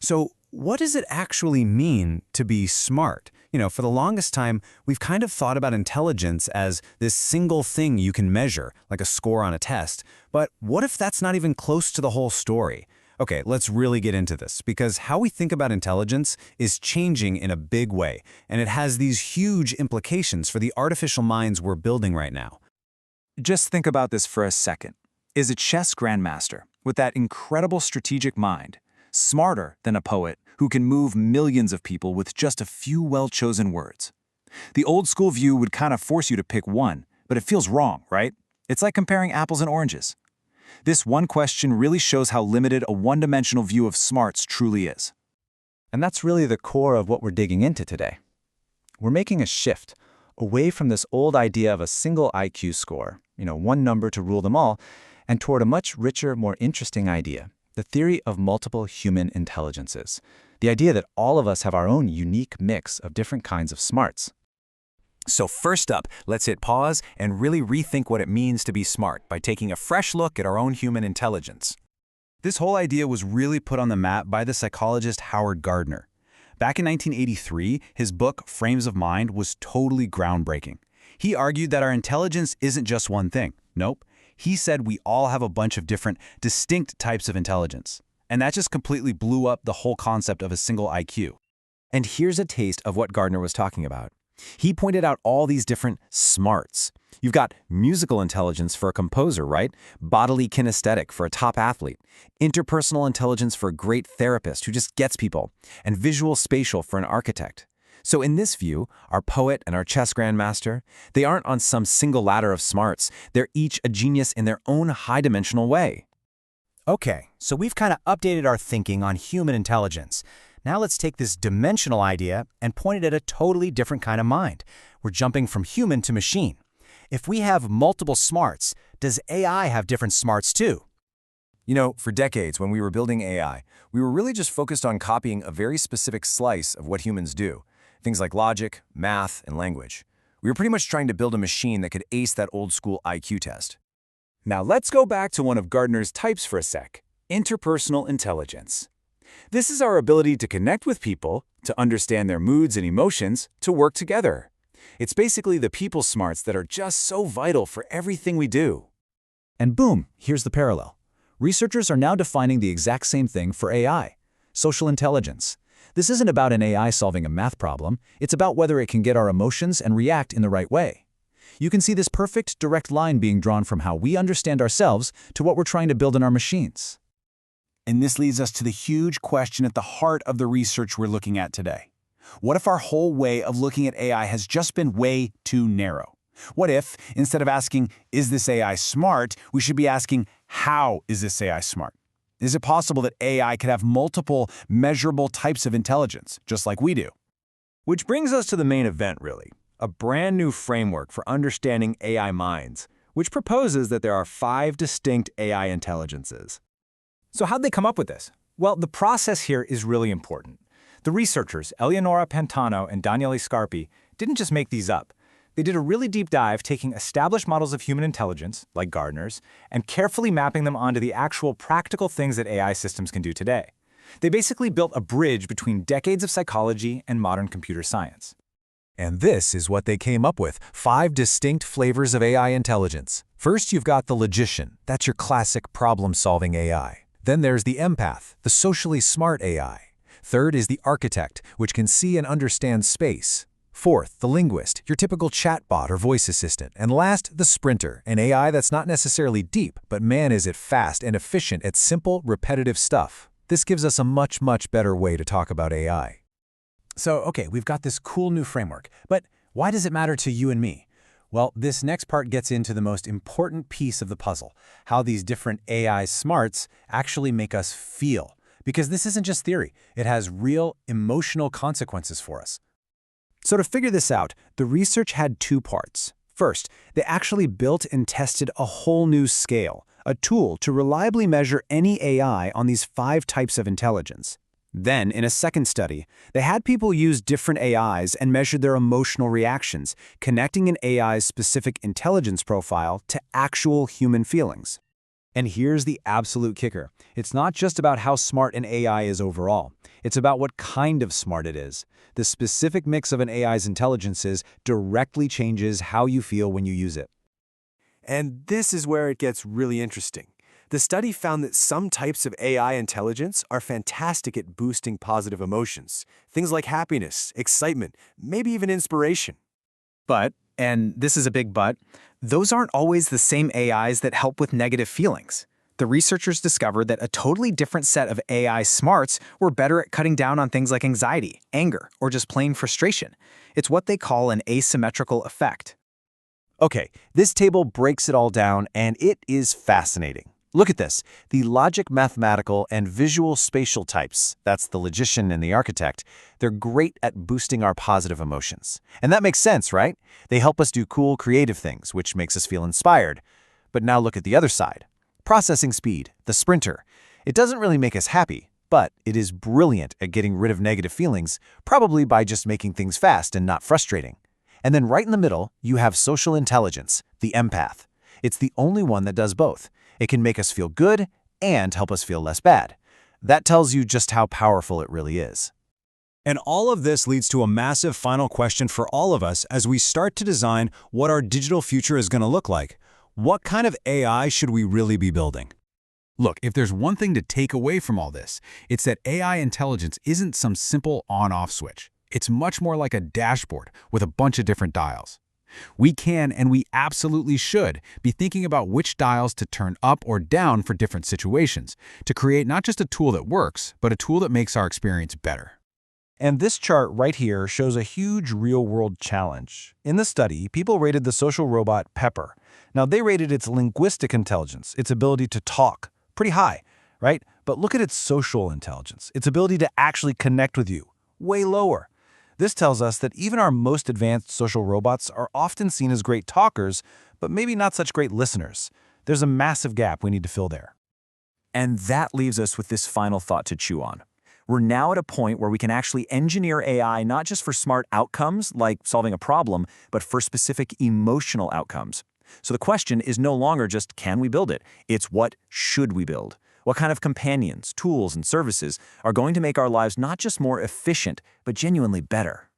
So what does it actually mean to be smart? For the longest time, we've kind of thought about intelligence as this single thing you can measure, like a score on a test. But what if that's not even close to the whole story? Okay, let's really get into this, because how we think about intelligence is changing in a big way, and it has these huge implications for the artificial minds we're building right now. Just think about this for a second. Is a chess grandmaster, with that incredible strategic mind, smarter than a poet who can move millions of people with just a few well-chosen words? The old-school view would kind of force you to pick one, but it feels wrong, right? It's like comparing apples and oranges. This one question really shows how limited a one-dimensional view of smarts truly is. And that's really the core of what we're digging into today. We're making a shift away from this old idea of a single IQ score, one number to rule them all, and toward a much richer, more interesting idea, the theory of multiple human intelligences, the idea that all of us have our own unique mix of different kinds of smarts. So first up, let's hit pause and really rethink what it means to be smart by taking a fresh look at our own human intelligence. This whole idea was really put on the map by the psychologist Gardner. Back in 1983, his book, Frames of Mind, was totally groundbreaking. He argued that our intelligence isn't just one thing. Nope. He said we all have a bunch of different, distinct types of intelligence. And that just completely blew up the whole concept of a single IQ. And here's a taste of what Gardner was talking about. He pointed out all these different smarts. You've got musical intelligence for a composer, right? Bodily kinesthetic for a top athlete. Interpersonal intelligence for a great therapist who just gets people. And visual spatial for an architect. So in this view, our poet and our chess grandmaster, they aren't on some single ladder of smarts. They're each a genius in their own high-dimensional way. Okay, so we've kind of updated our thinking on human intelligence. Now let's take this dimensional idea and point it at a totally different kind of mind. We're jumping from human to machine. If we have multiple smarts, does AI have different smarts too? For decades when we were building AI, we were really just focused on copying a very specific slice of what humans do. Things like logic, math, and language. We were pretty much trying to build a machine that could ace that old-school IQ test. Now let's go back to one of Gardner's types for a sec, interpersonal intelligence. This is our ability to connect with people, to understand their moods and emotions, to work together. It's basically the people smarts that are just so vital for everything we do. And boom, here's the parallel. Researchers are now defining the exact same thing for AI, social intelligence. This isn't about an AI solving a math problem, it's about whether it can get our emotions and react in the right way. You can see this perfect, direct line being drawn from how we understand ourselves to what we're trying to build in our machines. And this leads us to the huge question at the heart of the research we're looking at today. What if our whole way of looking at AI has just been way too narrow? What if, instead of asking, is this AI smart, we should be asking, how is this AI smart? Is it possible that AI could have multiple measurable types of intelligence, just like we do? Which brings us to the main event, really. A brand new framework for understanding AI minds, which proposes that there are 5 distinct AI intelligences. So how'd they come up with this? Well, the process here is really important. The researchers, Eleonora Pantano and Daniele Scarpi, didn't just make these up. They did a really deep dive taking established models of human intelligence, like Gardner's, and carefully mapping them onto the actual practical things that AI systems can do today. They basically built a bridge between decades of psychology and modern computer science. And this is what they came up with, 5 distinct flavors of AI intelligence. First, you've got the Logician. That's your classic problem-solving AI. Then there's the Empath, the socially smart AI. Third is the Architect, which can see and understand space. Fourth, the Linguist, your typical chatbot or voice assistant. And last, the Sprinter, an AI that's not necessarily deep, but man is it fast and efficient at simple, repetitive stuff. This gives us a much, much better way to talk about AI. So, okay, we've got this cool new framework, but why does it matter to you and me? Well, this next part gets into the most important piece of the puzzle, how these different AI smarts actually make us feel. Because this isn't just theory, it has real emotional consequences for us. So to figure this out, the research had 2 parts. First, they actually built and tested a whole new scale, a tool to reliably measure any AI on these 5 types of intelligence. Then, in a second study, they had people use different AIs and measured their emotional reactions, connecting an AI's specific intelligence profile to actual human feelings. And here's the absolute kicker. It's not just about how smart an AI is overall. It's about what kind of smart it is. The specific mix of an AI's intelligences directly changes how you feel when you use it. And this is where it gets really interesting. The study found that some types of AI intelligence are fantastic at boosting positive emotions, things like happiness, excitement, maybe even inspiration. But, and this is a big but, those aren't always the same AIs that help with negative feelings. The researchers discovered that a totally different set of AI smarts were better at cutting down on things like anxiety, anger, or just plain frustration. It's what they call an asymmetrical effect. Okay, this table breaks it all down, and it is fascinating. Look at this. The logic, mathematical, and visual spatial types, that's the logician and the architect, they're great at boosting our positive emotions. And that makes sense, right? They help us do cool, creative things, which makes us feel inspired. But now look at the other side. Processing speed, the sprinter. It doesn't really make us happy, but it is brilliant at getting rid of negative feelings, probably by just making things fast and not frustrating. And then right in the middle, you have social intelligence, the empath. It's the only one that does both. It can make us feel good and help us feel less bad. That tells you just how powerful it really is. And all of this leads to a massive final question for all of us as we start to design what our digital future is going to look like. What kind of AI should we really be building? Look, if there's one thing to take away from all this, it's that AI intelligence isn't some simple on-off switch. It's much more like a dashboard with a bunch of different dials. We can, and we absolutely should, be thinking about which dials to turn up or down for different situations, to create not just a tool that works, but a tool that makes our experience better. And this chart right here shows a huge real-world challenge. In the study, people rated the social robot Pepper. Now, they rated its linguistic intelligence, its ability to talk, pretty high, right? But look at its social intelligence, its ability to actually connect with you, way lower. This tells us that even our most advanced social robots are often seen as great talkers, but maybe not such great listeners. There's a massive gap we need to fill there. And that leaves us with this final thought to chew on. We're now at a point where we can actually engineer AI not just for smart outcomes, like solving a problem, but for specific emotional outcomes. So the question is no longer just can we build it? It's what should we build? What kind of companions, tools, and services are going to make our lives not just more efficient, but genuinely better?